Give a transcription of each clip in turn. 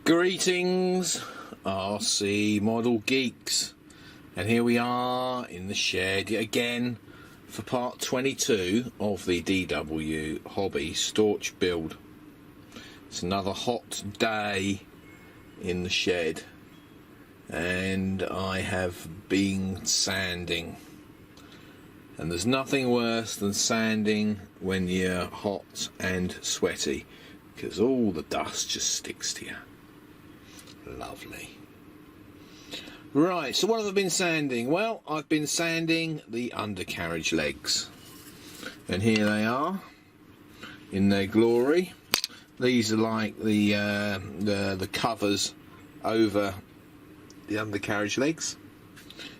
Greetings, RC model geeks, and here we are in the shed yet again for part 22 of the DW Hobby Storch build. It's another hot day in the shed and I have been sanding, and there's nothing worse than sanding when you're hot and sweaty because all the dust just sticks to you. Lovely. Right, so what have I been sanding? Well, I've been sanding the undercarriage legs, and here they are in their glory. These are like the covers over the undercarriage legs.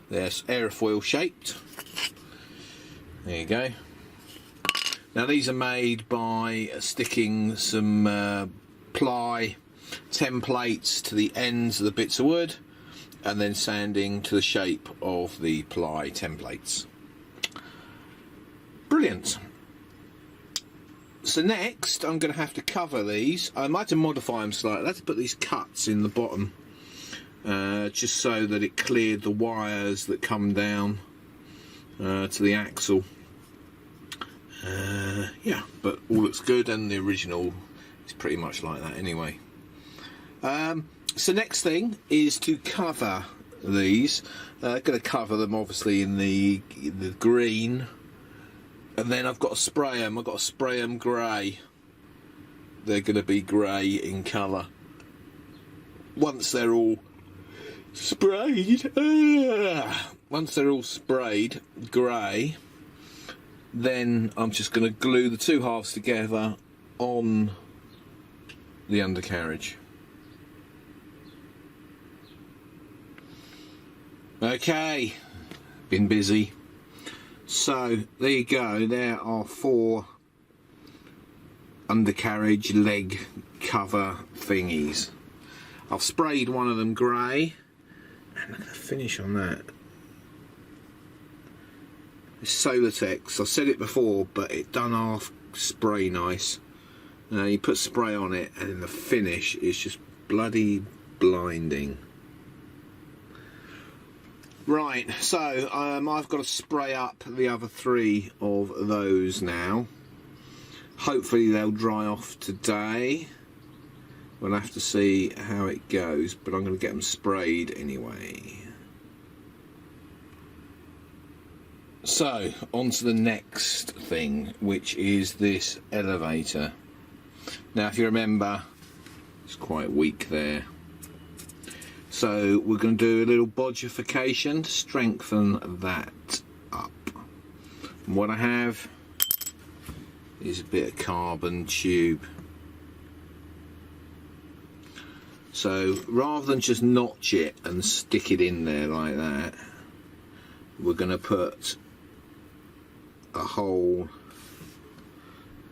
They're aerofoil shaped. There you go. Now these are made by sticking some ply templates to the ends of the bits of wood and then sanding to the shape of the ply templates. Brilliant. So next I'm going to have to cover these. I might have to modify them slightly. I have to put these cuts in the bottom just so that it cleared the wires that come down to the axle. Yeah, but all looks good, and the original is pretty much like that anyway. So next thing is to cover these. Going to cover them obviously in the green, and then I've got to spray them. I've got to spray them grey. They're going to be grey in colour. Once they're all sprayed, grey, then I'm just going to glue the two halves together on the undercarriage. Okay, been busy. So there you go, there are 4 undercarriage leg cover thingies. I've sprayed one of them grey, and look at the finish on that. It's Solartex. I've said it before, but it done half spray nice. You put spray on it and the finish is just bloody blinding. Right, so I've got to spray up the other 3 of those now. Hopefully they'll dry off today. We'll have to see how it goes, but I'm going to get them sprayed anyway. So, on to the next thing, which is this elevator. Now, if you remember, it's quite weak there. So, we're going to do a little bodgification to strengthen that up. And what I have is a bit of carbon tube. So, rather than just notch it and stick it in there like that, we're going to put a hole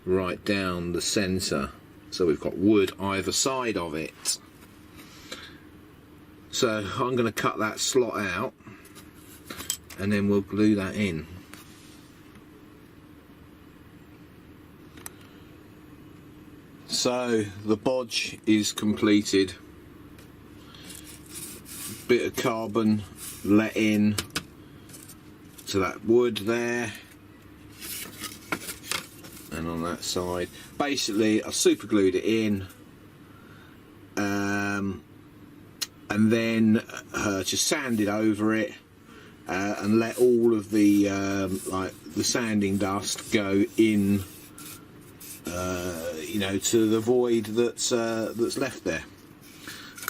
right down the centre, so we've got wood either side of it. So I'm going to cut that slot out and then we'll glue that in. So the bodge is completed. Bit of carbon let in to that wood there, and on that side. Basically, I super glued it in, and then just sanded over it, and let all of the like the sanding dust go in, you know, to the void that's left there,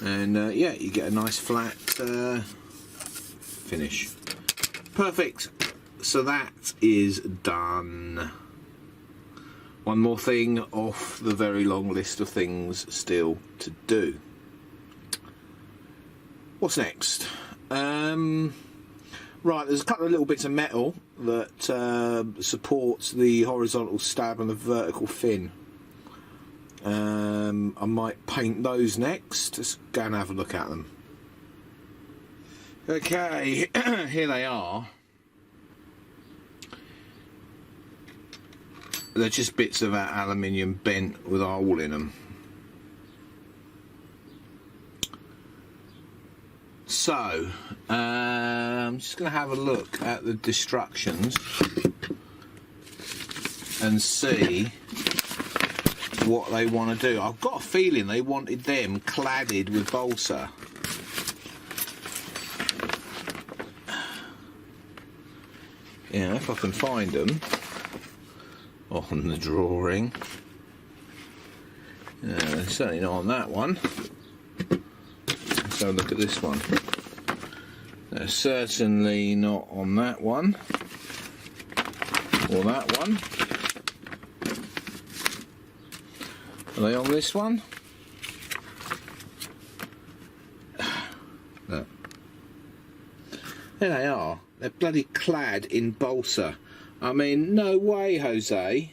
and yeah, you get a nice flat finish. Perfect. So that is done. One more thing off the very long list of things still to do. What's next? Right, there's a couple of little bits of metal that supports the horizontal stab and the vertical fin. I might paint those next. Let's go and have a look at them. Okay, here they are. They're just bits of that aluminium bent with a hole in them. So I'm just going to have a look at the destructions and see what they want to do. I've got a feeling they wanted them cladded with balsa. Yeah, if I can find them on the drawing. Certainly not on that one. Let's have a look at this one. They're certainly not on that one. Or that one. Are they on this one? Look. There they are. They're bloody clad in balsa. I mean, no way, Jose.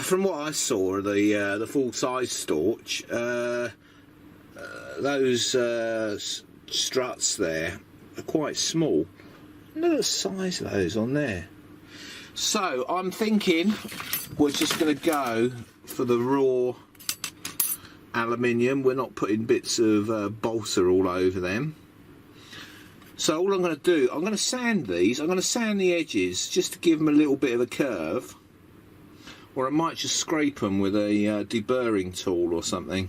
From what I saw of the full-size Storch, those struts there are quite small. Look at the size of those on there. So I'm thinking we're just going to go for the raw aluminium. We're not putting bits of balsa all over them. So all I'm going to do, I'm going to sand these. I'm going to sand the edges just to give them a little bit of a curve. Or I might just scrape them with a deburring tool or something,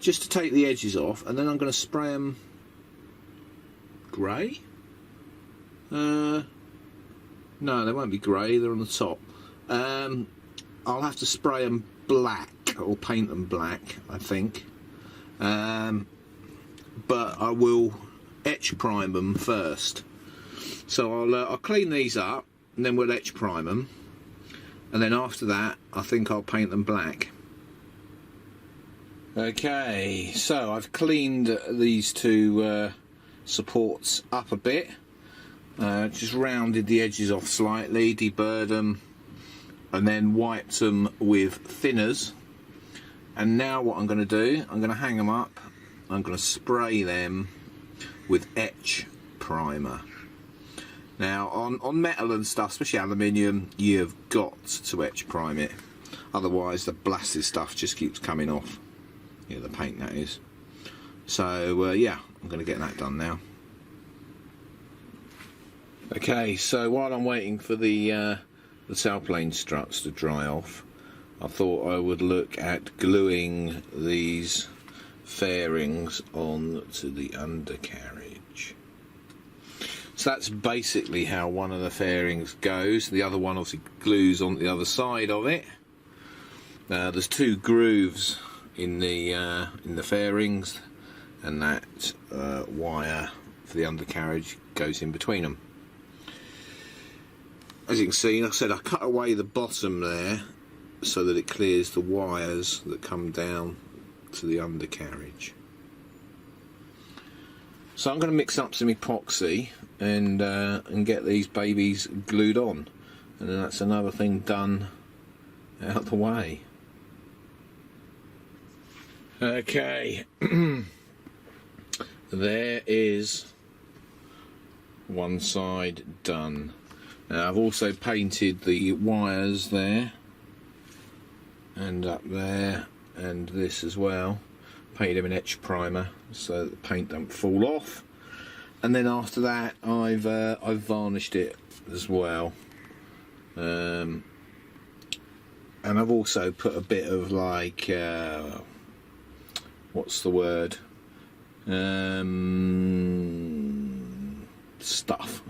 just to take the edges off, and then I'm going to spray them grey. No, they won't be grey. They're on the top. I'll have to spray them black or paint them black, I think. But I will etch prime them first. So I'll clean these up, and then we'll etch prime them. And then after that, I think I'll paint them black. Okay, so I've cleaned these two supports up a bit. Just rounded the edges off slightly, deburred them, and then wiped them with thinners. And now what I'm going to do, I'm going to hang them up. I'm going to spray them with etch primer. Now, on metal and stuff, especially aluminium, you've got to etch prime it. Otherwise, the blasted stuff just keeps coming off. Yeah, the paint, that is. So, yeah, I'm going to get that done now. Okay, so while I'm waiting for the sailplane struts to dry off, I thought I would look at gluing these fairings onto the undercarriage. So that's basically how one of the fairings goes. The other one obviously glues on the other side of it. There's two grooves in the fairings, and that wire for the undercarriage goes in between them. As you can see, like I said, I cut away the bottom there so that it clears the wires that come down to the undercarriage. So I'm going to mix up some epoxy and get these babies glued on, and then that's another thing done out the way. Okay, there is one side done. Now I've also painted the wires there and up there and this as well. Painted them in etch primer so that the paint don't fall off. And then after that, I've varnished it as well, and I've also put a bit of like what's the word? Stuff.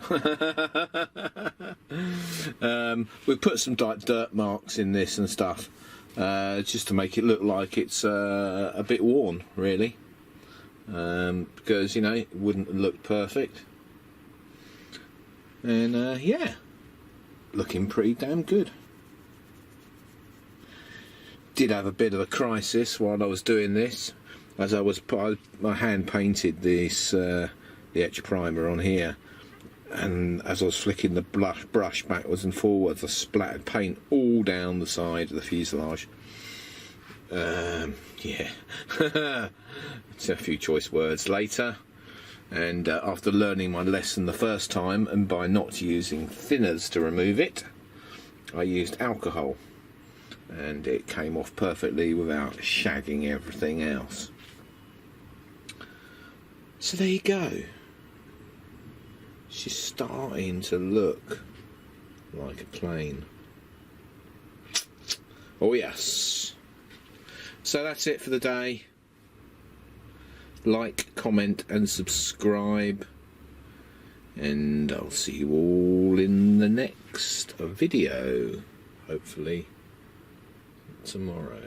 We've put some dirt marks in this and stuff, just to make it look like it's a bit worn, really. Because, you know, it wouldn't look perfect. And yeah, looking pretty damn good. Did have a bit of a crisis while I was doing this, as I hand painted this the etch primer on here, and as I was flicking the brush backwards and forwards, I splattered paint all down the side of the fuselage. Yeah. It's a few choice words later, and after learning my lesson the first time, and by not using thinners to remove it, I used alcohol, and it came off perfectly without shagging everything else. So there you go. She's starting to look like a plane. Oh yes. So that's it for the day. Like, comment and subscribe. And I'll see you all in the next video. Hopefully tomorrow.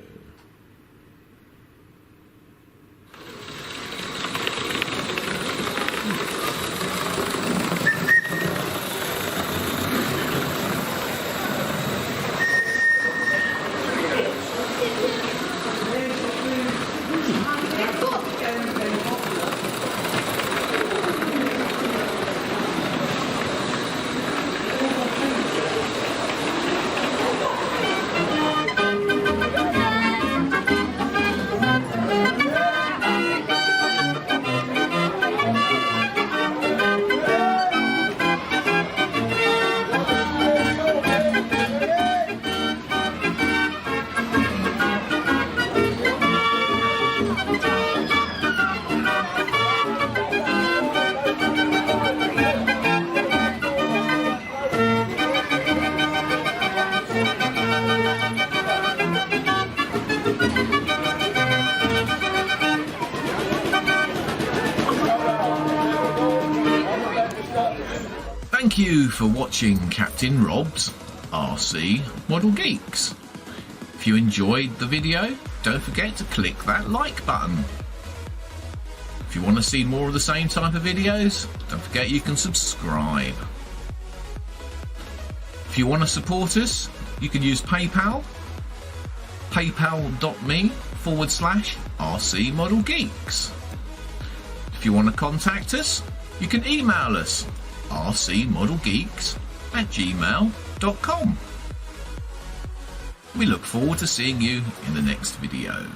Thank you for watching Captain Rob's RC Model Geeks. If you enjoyed the video, don't forget to click that like button. If you want to see more of the same type of videos, don't forget you can subscribe. If you want to support us, you can use PayPal, paypal.me/RC Model Geeks. If you want to contact us, you can email us rcmodelgeeks@gmail.com. We look forward to seeing you in the next video.